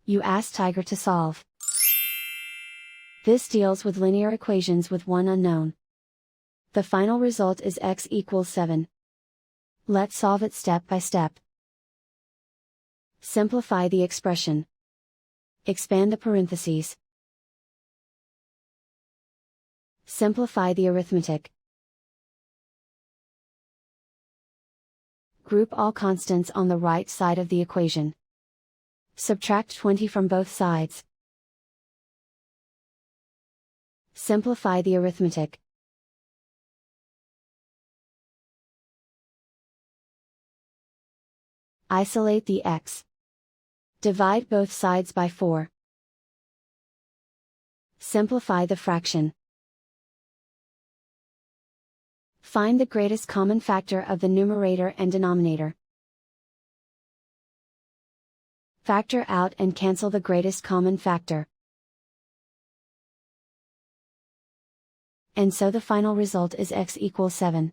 You ask Tiger to solve. This deals with linear equations with one unknown. The final result is x equals 7. Let's solve it step by step. Simplify the expression. Expand the parentheses. Simplify the arithmetic. Group all constants on the right side of the equation. Subtract 20 from both sides. Simplify the arithmetic. Isolate the x. Divide both sides by 4. Simplify the fraction. Find the greatest common factor of the numerator and denominator. Factor out and cancel the greatest common factor. And so the final result is x equals 7.